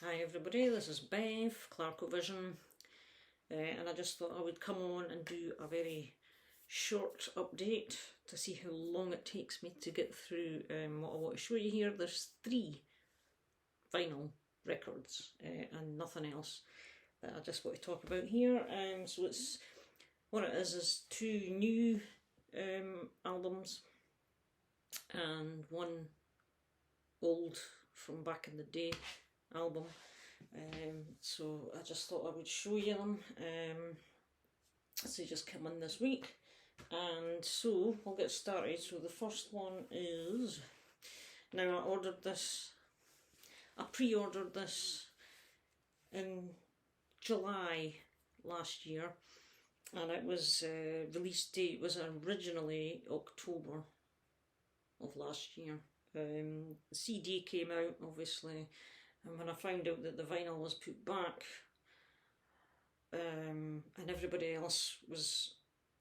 Hi everybody, this is Bev, Clarkovision, and I just thought I would come on and do a very short update to see how long it takes me to get through what I want to show you here. There's 3 vinyl records and nothing else that I just want to talk about here. So it's what it is 2 new albums and 1 old from back in the day album. So I just thought I would show you them. So they just came in this week, and so we'll get started. So the first one is, now I pre-ordered this in July last year, and it was release date was originally October of last year. The CD came out obviously, and when I found out that the vinyl was put back, and everybody else was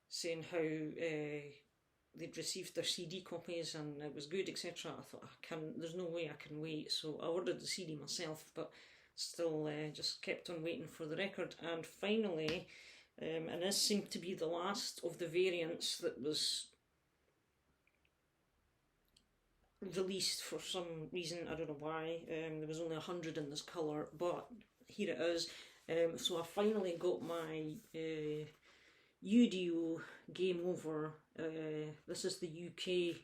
saying how they'd received their CD copies and it was good, etc., I thought, there's no way I can wait. So I ordered the CD myself, but still just kept on waiting for the record. And finally, and this seemed to be the last of the variants that was released for some reason, I don't know why. There was only 100 in this colour, but here it is. So I finally got my U.D.O Game Over. This is the UK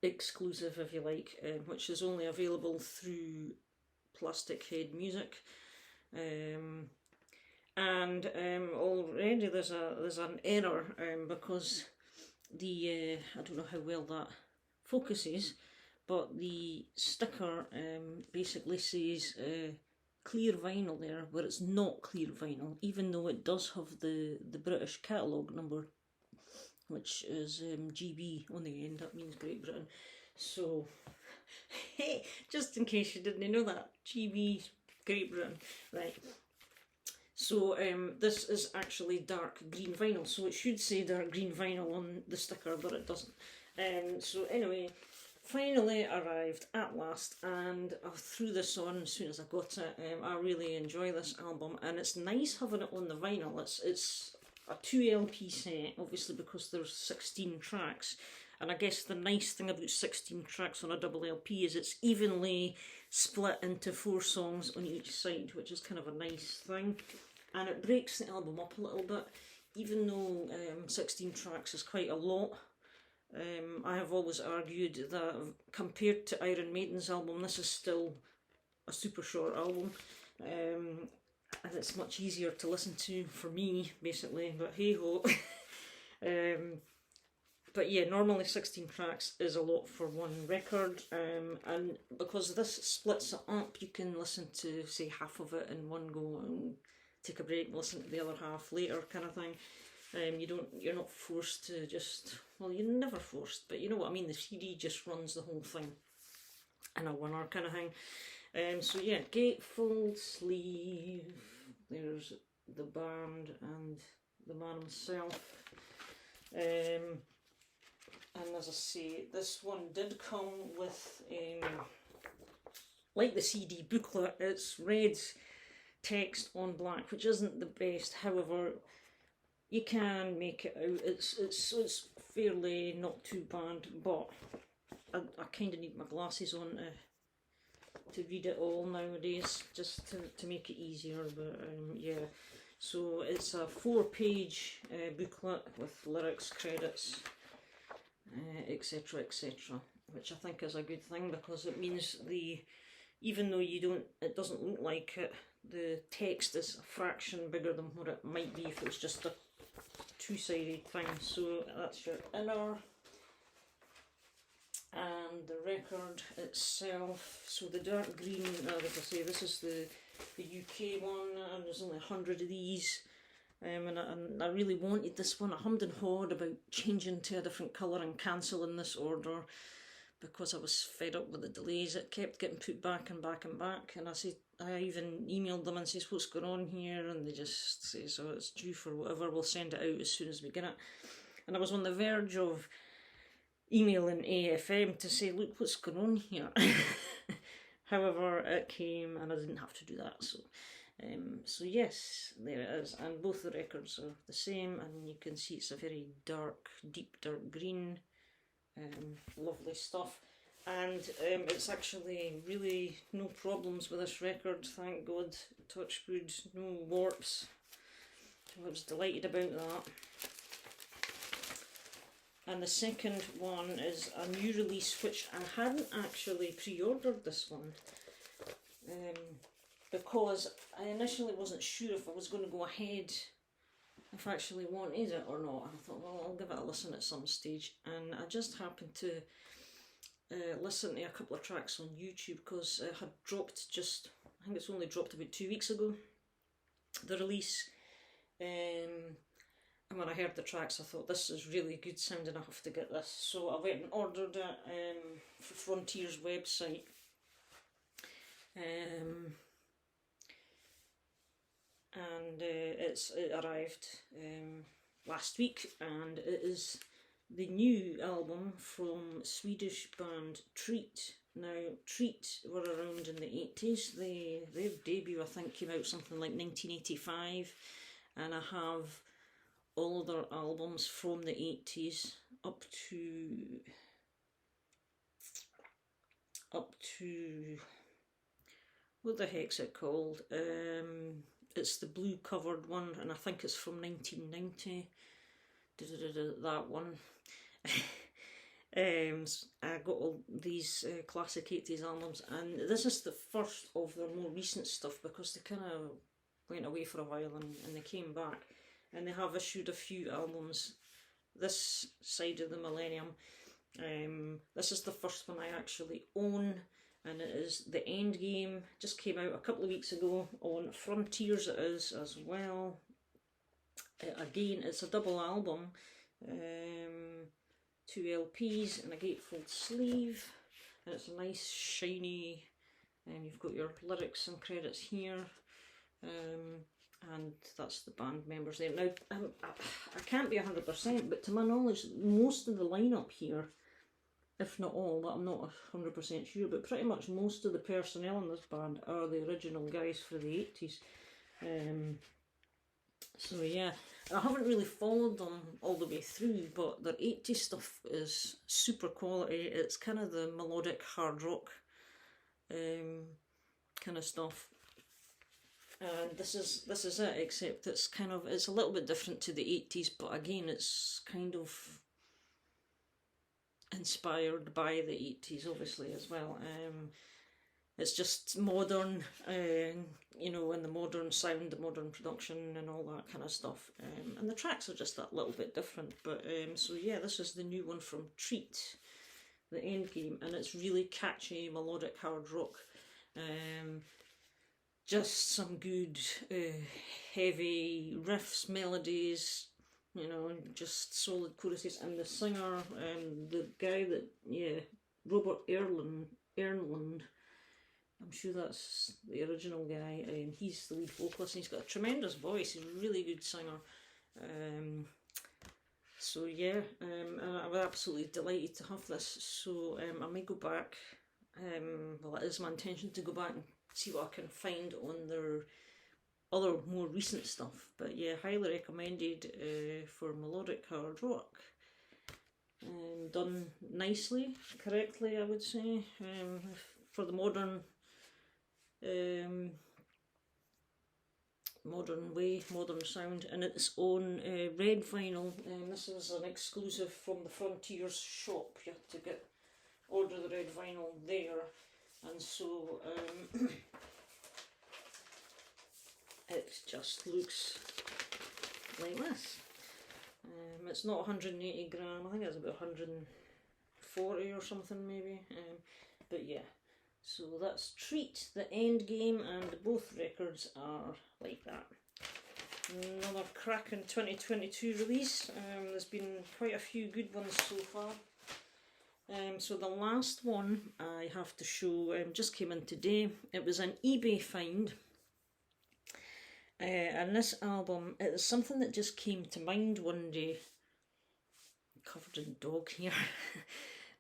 exclusive, if you like, which is only available through Plastic Head Music. And already there's an error because the I don't know how well that focuses, but the sticker basically says clear vinyl there, where it's not clear vinyl, even though it does have the British catalogue number, which is GB on the end. That means Great Britain. So hey, just in case you didn't know that, GB Great Britain, right? So this is actually dark green vinyl, so it should say dark green vinyl on the sticker, but it doesn't. So anyway, finally arrived at last, and I threw this on as soon as I got it. I really enjoy this album, and it's nice having it on the vinyl. It's a 2 LP set, obviously, because there's 16 tracks. And I guess the nice thing about 16 tracks on a double LP is it's evenly split into 4 songs on each side, which is kind of a nice thing. And it breaks the album up a little bit, even though 16 tracks is quite a lot. I have always argued that compared to Iron Maiden's album, this is still a super short album, and it's much easier to listen to for me, basically, but hey ho. But yeah, normally 16 tracks is a lot for one record, and because this splits it up, you can listen to, say, half of it in one go and take a break and listen to the other half later, kind of thing. You're not forced to just, well, you're never forced, but you know what I mean, the CD just runs the whole thing in a winner kind of thing. So yeah, gatefold sleeve, there's the band and the man himself. And as I say, this one did come with, like the CD booklet, it's red text on black, which isn't the best. However, you can make it out. It's fairly not too bad, but I kind of need my glasses on to read it all nowadays, just to make it easier. But yeah, so it's a 4-page booklet with lyrics, credits, etc, etc, which I think is a good thing, because it means even though it doesn't look like it, the text is a fraction bigger than what it might be if it was just a 2-sided thing. So that's your inner, and the record itself. So the dark green, like I say, this is the UK one, and there's only 100 of these. And I really wanted this one. I hummed and hawed about changing to a different colour and cancelling this order, because I was fed up with the delays. It kept getting put back and back and back, and I even emailed them and says, what's going on here? And they just say, so it's due for whatever, we'll send it out as soon as we get it. And I was on the verge of emailing AFM to say, look, what's going on here? However, it came and I didn't have to do that, so yes, there it is, and both the records are the same, and you can see it's a very dark, deep dark green, lovely stuff, and it's actually really no problems with this record, thank God, touch wood, no warps. I was delighted about that. And the second one is a new release, which I hadn't actually pre-ordered this one, because I initially wasn't sure if I was going to go ahead, if I actually wanted it or not. And I thought, well, I'll give it a listen at some stage. And I just happened to listen to a couple of tracks on YouTube, because it had dropped I think it's only dropped about 2 weeks ago, the release. And when I heard the tracks, I thought, this is really good sounding, I have to get this. So I went and ordered it for Frontier's website. And it arrived last week, and it is the new album from Swedish band Treat. Now, Treat were around in the 80s. Their debut, I think, came out something like 1985, and I have all their albums from the 80s up to what the heck's it called? It's the blue covered one, and I think it's from 1990. That one. I got all these classic 80s albums, and this is the first of their more recent stuff, because they kind of went away for a while and they came back, and they have issued a few albums this side of the millennium. This is the first one I actually own, and it is The End Game. Just came out a couple of weeks ago on Frontiers, it is as well. Again, it's a double album, 2 LPs and a gatefold sleeve, and it's a nice shiny, and you've got your lyrics and credits here. And that's the band members there. Now, I can't be 100%, but to my knowledge, most of the lineup here, if not all, but I'm not 100% sure, but pretty much most of the personnel in this band are the original guys for the 80s. So yeah, I haven't really followed them all the way through, but their 80s stuff is super quality. It's kind of the melodic hard rock kind of stuff. And this is it, except it's a little bit different to the 80s, but again, it's kind of inspired by the 80s, obviously, as well. It's just modern, you know, and the modern sound, the modern production, and all that kind of stuff. And the tracks are just that little bit different. But so yeah, this is the new one from Treat, The End Game, and it's really catchy, melodic hard rock. Just some good heavy riffs, melodies, you know, just solid choruses. And the singer, the guy that, Robert Ernland, I'm sure that's the original guy, and he's the lead vocalist, and he's got a tremendous voice. He's a really good singer. So yeah, and I was absolutely delighted to have this. So I may go back, well, it is my intention to go back and see what I can find on their other more recent stuff. But yeah, highly recommended for melodic hard rock. Done nicely, correctly, I would say, for the modern modern sound, and its own red vinyl. This is an exclusive from the Frontiers shop. You have to order the red vinyl there, and so it just looks like this. It's not 180 gram, I think it's about 140 or something maybe, but yeah. So that's Treat, The End Game, and both records are like that. Another cracking 2022 release. There's been quite a few good ones so far. So the last one I have to show just came in today. It was an eBay find. And this album, it was something that just came to mind one day. Covered in dog here.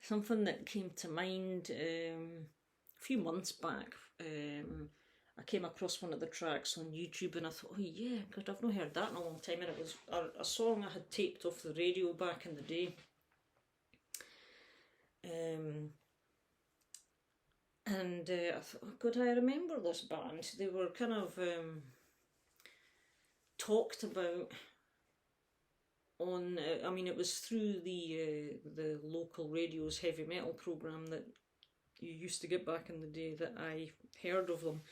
Something that came to mind few months back, I came across one of the tracks on YouTube and I thought, oh yeah, God, I've not heard that in a long time. And it was a song I had taped off the radio back in the day. And I thought, oh God, I remember this band. They were kind of talked about on, I mean, it was through the local radio's heavy metal programme that you used to get back in the day that I heard of them.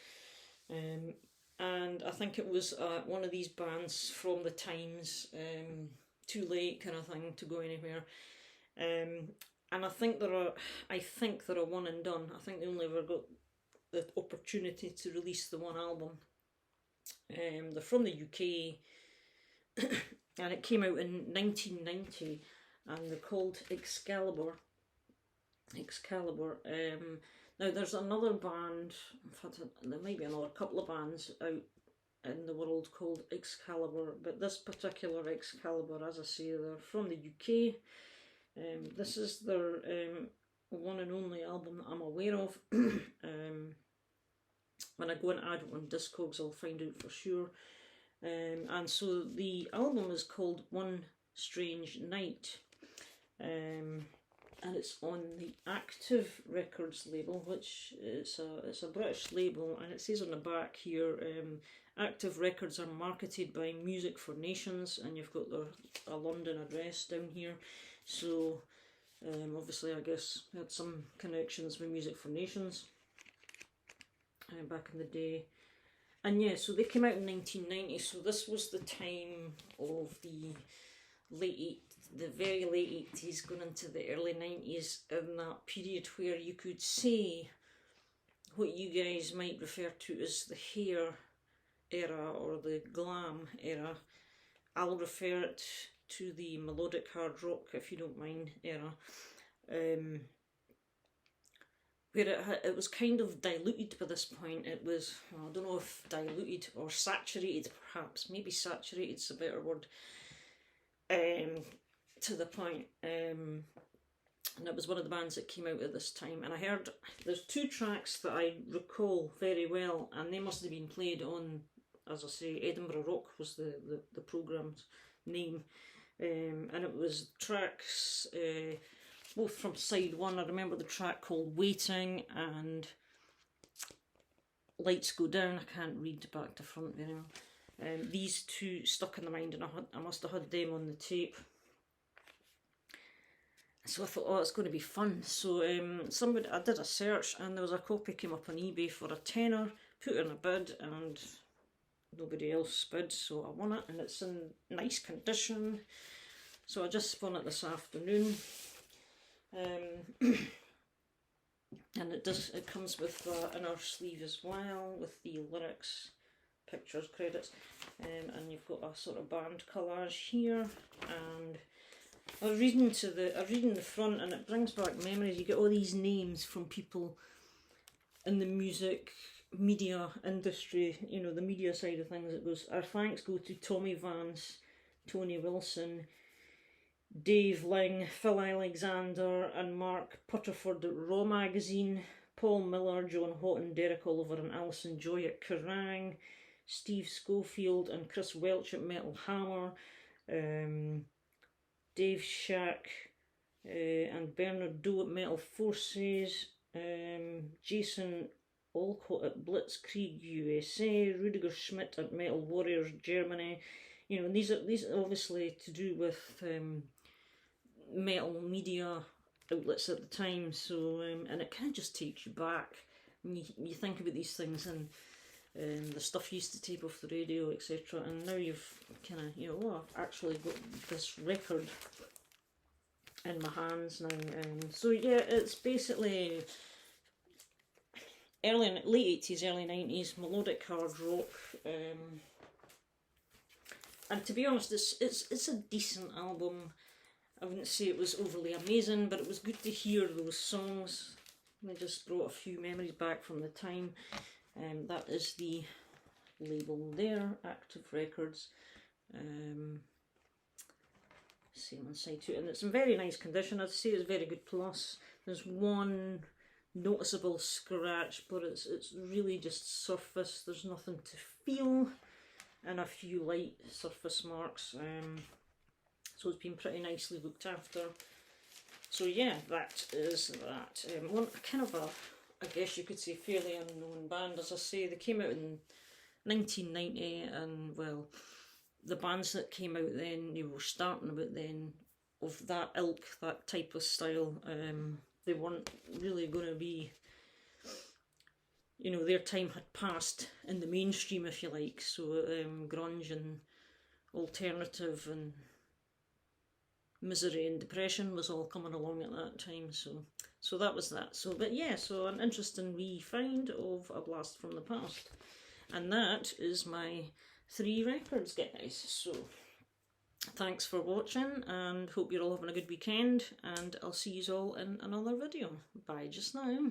And I think it was one of these bands from the times, too late kind of thing to go anywhere. And I think they're a one and done. I think they only ever got the opportunity to release the one album. They're from the UK, and it came out in 1990, and they're called Excalibur. Now there's another band, in fact there might be another couple of bands out in the world called Excalibur, but this particular Excalibur, as I say, they're from the UK. This is their one and only album that I'm aware of. When I go and add it on Discogs, I'll find out for sure. And so the album is called One Strange Night. And it's on the Active Records label, which is a British label, and it says on the back here, Active Records are marketed by Music for Nations, and you've got a London address down here. So obviously I guess they had some connections with Music for Nations back in the day. And yeah, so they came out in 1990, so this was the time of the very late 80s going into the early 90s, in that period where you could say what you guys might refer to as the hair era or the glam era. I'll refer it to the melodic hard rock, if you don't mind, era, where it was kind of diluted by this point. It was, well, I don't know if diluted or saturated, perhaps, maybe saturated's a better word, to the point. And it was one of the bands that came out at this time, and I heard there's two tracks that I recall very well, and they must have been played on, as I say, Edinburgh Rock was the programme's name. And it was tracks both from side one. I remember the track called Waiting and Lights Go Down. I can't read back to front very well. These two stuck in the mind, and I must have had them on the tape. So I thought, oh, it's going to be fun. So I did a search, and there was a copy came up on eBay for £10, put in a bid, and nobody else bid, so I won it, and it's in nice condition. So I just spun it this afternoon. And it comes with the inner sleeve as well, with the lyrics, pictures, credits, and you've got a sort of band collage here. And I was reading the front, and it brings back memories. You get all these names from people in the music media industry, you know, the media side of things. It goes, our thanks go to Tommy Vance, Tony Wilson, Dave Ling, Phil Alexander and Mark Putterford at Raw Magazine, Paul Miller, John Houghton, Derek Oliver and Alison Joy at Kerrang, Steve Schofield and Chris Welch at Metal Hammer, Dave Shack and Bernard Doe at Metal Forces, Jason Olcott at Blitzkrieg USA, Rudiger Schmidt at Metal Warriors Germany. You know, and these are obviously to do with metal media outlets at the time. So and it kind of just takes you back when you think about these things, and the stuff you used to tape off the radio, etc. And now you've kind of, you know, oh, I've actually got this record in my hands now. So yeah, it's basically late 80s, early 90s melodic hard rock. And to be honest, it's a decent album. I wouldn't say it was overly amazing, but it was good to hear those songs. They just brought a few memories back from the time. That is the label there, Active Records. Same on side too, and it's in very nice condition. I'd say it's very good plus. There's one noticeable scratch, but it's really just surface. There's nothing to feel, and a few light surface marks. So it's been pretty nicely looked after. So yeah, that is that. One kind of a, I guess you could say, fairly unknown band. As I say, they came out in 1990, and well, the bands that came out then, they were starting about then, of that ilk, that type of style. They weren't really going to be, you know, their time had passed in the mainstream, if you like. So grunge and alternative and misery and depression was all coming along at that time. So that was that. So, but yeah, so an interesting wee find of a blast from the past. And that is my 3 records, guys. So thanks for watching, and hope you're all having a good weekend, and I'll see you all in another video. Bye just now.